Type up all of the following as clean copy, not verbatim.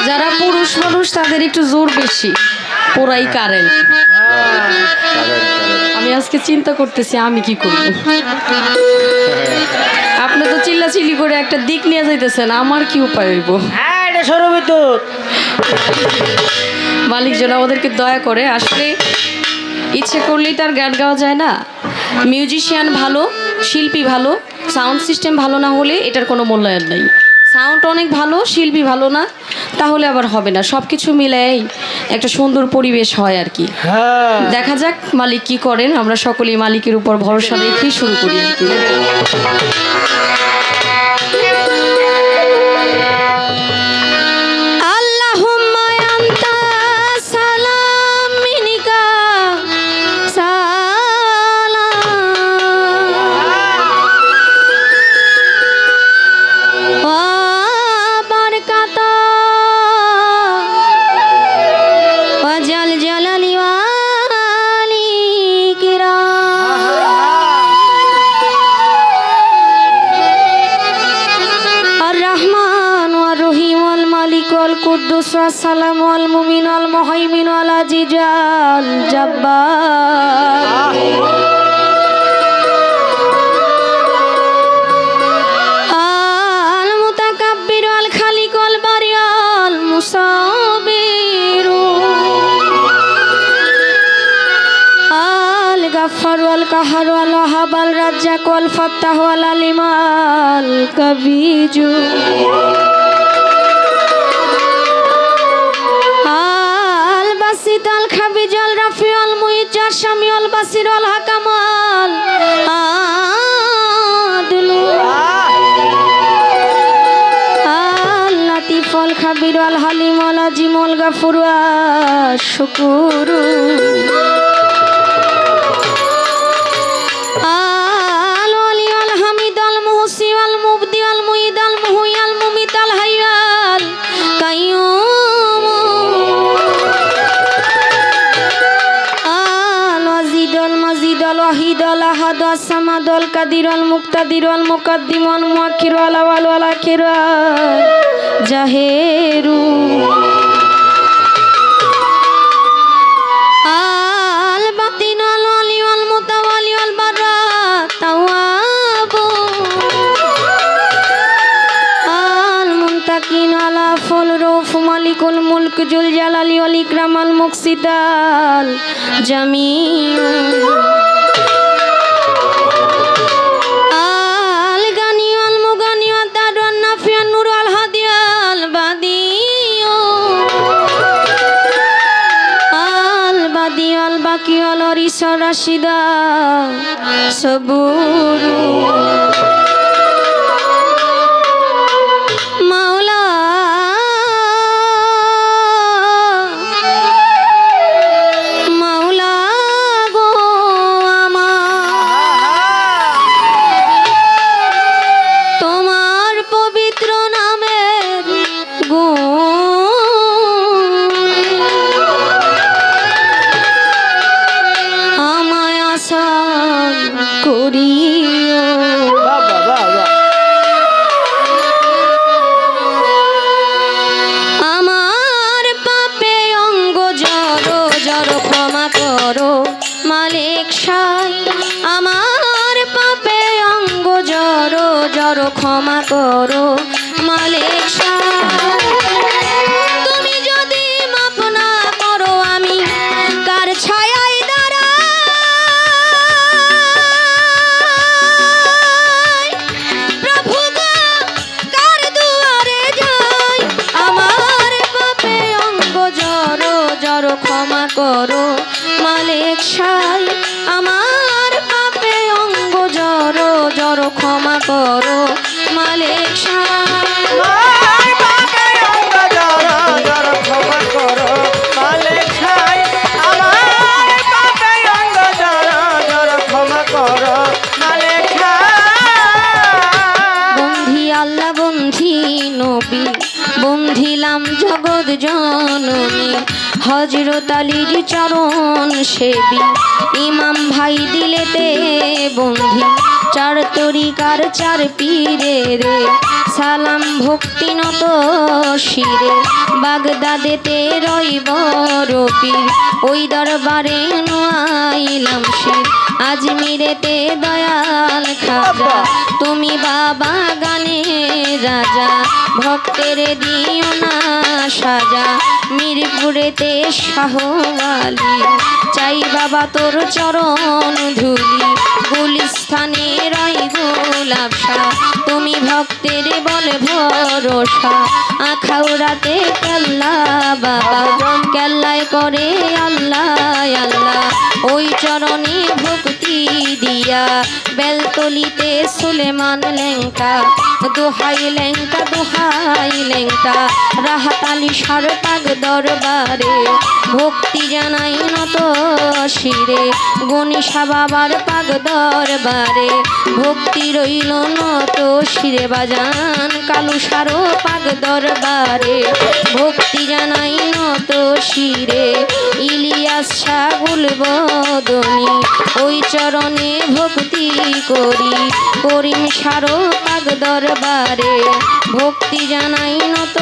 যারা পুরুষ মানুষ তাদের একটু জোর বেশি, পুরাই কারেন্ট। আমি আজকে চিন্তা করতেছি আমি কি করব। আপনি তো চিল্লাচিল্লি করে একটা দিক নিয়ে যাইতেছেন, আমার কি উপায় হইব? এটা সৌরবিদ্যুৎ। মালিক যেন আমাদেরকে দয়া করে। আসলে ইচ্ছে করলেই তার গান গাওয়া যায় না। মিউজিশিয়ান ভালো, শিল্পী ভালো, সাউন্ড সিস্টেম ভালো না হলে এটার কোনো মূল্যায়ন নেই। সাউন্ড অনেক ভালো, শিল্পী ভালো না, তাহলে আবার হবে না। সব কিছু মিলাই একটা সুন্দর পরিবেশ হয় আর কি। দেখা যাক মালিক কি করেন। আমরা সকলেই মালিকের উপর ভরসা রেখেই শুরু করি আর কি। القدوس والسلام والمؤمن والمهيمن والعزيز الجبار المتكبر والخالق والبارئ المصور الغفار والقهار والوهاب الرزاق والفتاح والعليم الكبير الباسط الخبير الرفيع المعز السميع البصير الحكم العادل اللطيف الخبير الحليم العظيم الغفور الشكور الولي الحميد المحصي المبدي المعيد المحيي المميت الحي القيوم المزيد الوحيد الأحد الصمد القدير المقتدر المقدم المؤخر الأول والآخر الظاهر الباطن الولي والمتولي والبر التواب المنتقم العفو الرؤوف مالك الملك ذو الجلال والإكرام المقسط الجميع الغني المغني الضار النافع النور الهادي البديع البديع الباقي الوارث الرشيد الصبور ক্ষমা করো মালিক তুমি যদি মাফ না করো আমি কার ছায়ায় দাঁড়াই প্রভু গো কার দুয়ারে যাই আমার পাপে অঙ্গ জড়ো জড়ো ক্ষমা করো মালিক সাই আমার পাপে অঙ্গ জড়ো জড়ো ক্ষমা করো মালিক সাই পাপে অঙ্গ জড়ো জড়ো ক্ষমা করো মালিক সাই আমার পাপে অঙ্গ জড়ো জড়ো ক্ষমা করো মালিক সাই বন্ধি আল্লাহ বন্ধি নবী বন্ধিলাম জগৎ জননী হযরত আলীর চরণ সেবী ইমাম ভাই দিলেতে বন্ধি চার তরিকার চার পীরে রে সালাম ভক্তি নত শিরে বাগদাদেতে রইব রপির ওই দরবারে নোয়াইলাম শির আজমিরেতে দয়াল খাজা তুমি বাবা গানে রাজা ভক্তের দিও না সাজা মিরপুরেতে শাহওয়ালি চাই বাবা তোর চরণ ধুলি গুলিস্থানে রাই গোলাপ শাহ তুমি ভক্তের বল ভরসা আখাউড়াতে কেল্লা বাবা কেল্লায় করে আল্লাহ আল্লাহ ওই চরণে ভক্তি দিয়া বেলতলিতে সুলেমান লেঙ্কা দোহাই লেঙ্কা দোহাই লেঙ্কা রাহাতালি সারপাগ দরবারে ভক্তি জানাই নত শিরে গণিসা বাবার পাগ দরবারে ভক্তি রইল নত শিরে বাজান কালু সারো পাগ দরবারে ভক্তি জানাই নত শিরে ইলিয়াস শাগুল বদনি ওই চরণে ভক্তি করি করিম সারো পাগ দরবারে ভক্তি জানাই নত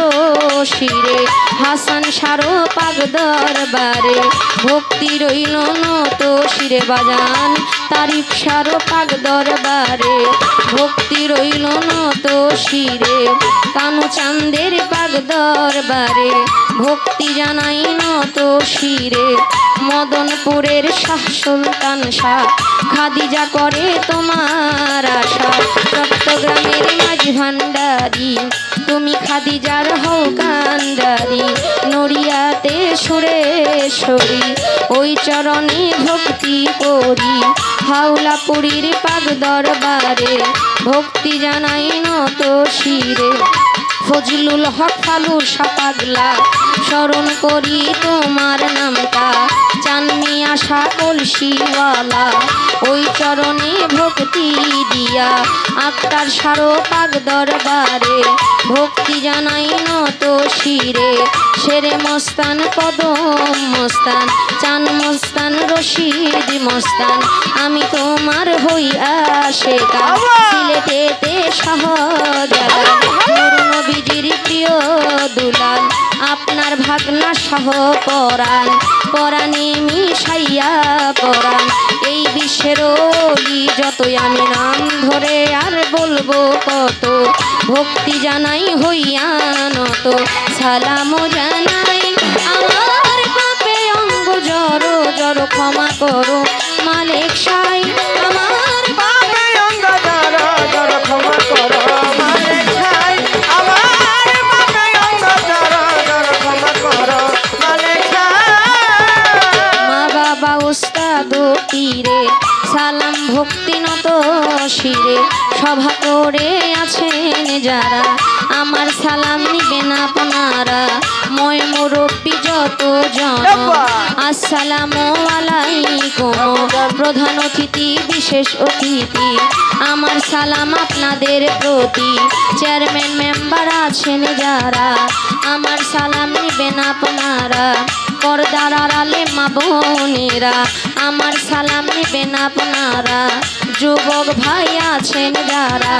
শিরে হাসান সারো পাগ দরবারে ভক্তি রইল নত শিরে বাজান তারিফ সারো পাগ দরবারে ভক্তি রইল নত শিরে কানু চাঁদের পাগ দরবারে ভক্তি জানাই নত শিরে মদনপুরের শাহ সুলতান শাহ খাদিজা করে তোমার আশা চট্টগ্রামের মাঝি ভান্ডারি তুমি খাদিজার হও কান্ডারি নড়িয়াতে সুরেশ্বরী ওই চরণে ভক্তি করি হাওলাপুরীর পাগ দরবারে ভক্তি জানাই নত শিরে ফজলুল হক ফালুর সাপাগলা স্মরণ করি তোমার নামটা চাননি আশা কলসিওয়ালা ওই চরণে ভক্তি দিয়া আক্তার সারো পাগ দরবারে ভক্তি জানাই নত শিরে শেরে মস্তান কদম মস্তান চান মস্তান রশিদ মস্তান আমি তোমার হই আশেকা সিলেটেতে শাহজালাল নূর নবীজির প্রিয় দুলাল আপনার ভাগনা শাহ পরাণ পরাণে মিশাইয়া পরাণ এই বিশ্বের অলি যতই আমি নাম ধরে আর বলবো কত ভক্তি জানাই হইয়া নত সালাম জানাই আমার পাপে অঙ্গ জড়ো জড়ো ক্ষমা করো মালিক সাই আমার পাপে অঙ্গ জড় জড় ক্ষমা করো মালিক সাই আমার পাপে অঙ্গ জড় জড় ক্ষমা করো মালিক সাই মা বাবা উস্তাদ পীরে সালাম ভক্তি নত শিরে সভা করে আছেন যারা আমার সালাম নিবেন আপনারা মই মুরব্বী যত জন আসসালামু আলাইকুম প্রধান অতিথি বিশেষ অতিথি আমার সালাম আপনাদের প্রতি চেয়ারম্যান মেম্বার আছেন যারা আমার সালাম নিবেন আপনারা পর্দার আড়ালে মা বোনেরা আমার সালাম নিবেন আপনারা যুবক ভাই আছেন যারা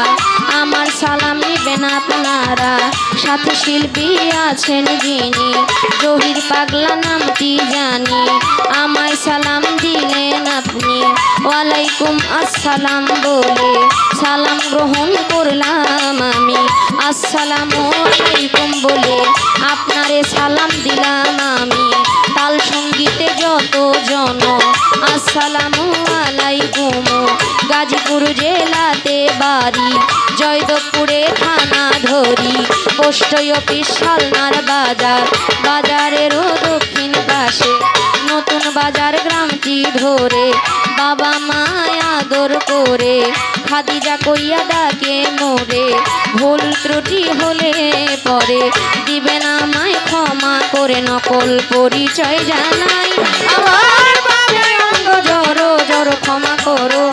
আমার সালাম নিবেন আপনারা সাথে শিল্পী আছেন যিনি জহির পাগলা নামটি জানি আমায় সালাম দিলেন আপনি ওয়ালাইকুম আসসালাম বলে সালাম গ্রহণ করলাম আমি আসসালামু আলাইকুম বলে আপনারে সালাম দিলাম আমি তাল সঙ্গীতে যত জন আসসালামু আলাইকুম গাজীপুর জেলাতে বাড়ি জয়দেবপুরে থানা ধরি পোস্ট অফিস শালনার বাজার বাজারেরও দক্ষিণ পাশে নতুন বাজার গ্রামটি ধরে বাবা মায় আদর করে খাদিজা কইয়া ডাকে মোরে ভুল ত্রুটি হলে পরে দিবেন আমায় ক্ষমা করে নকল পরিচয় জানাই আমার বাবা অঙ্গ জড়ো জড়ো ক্ষমা করো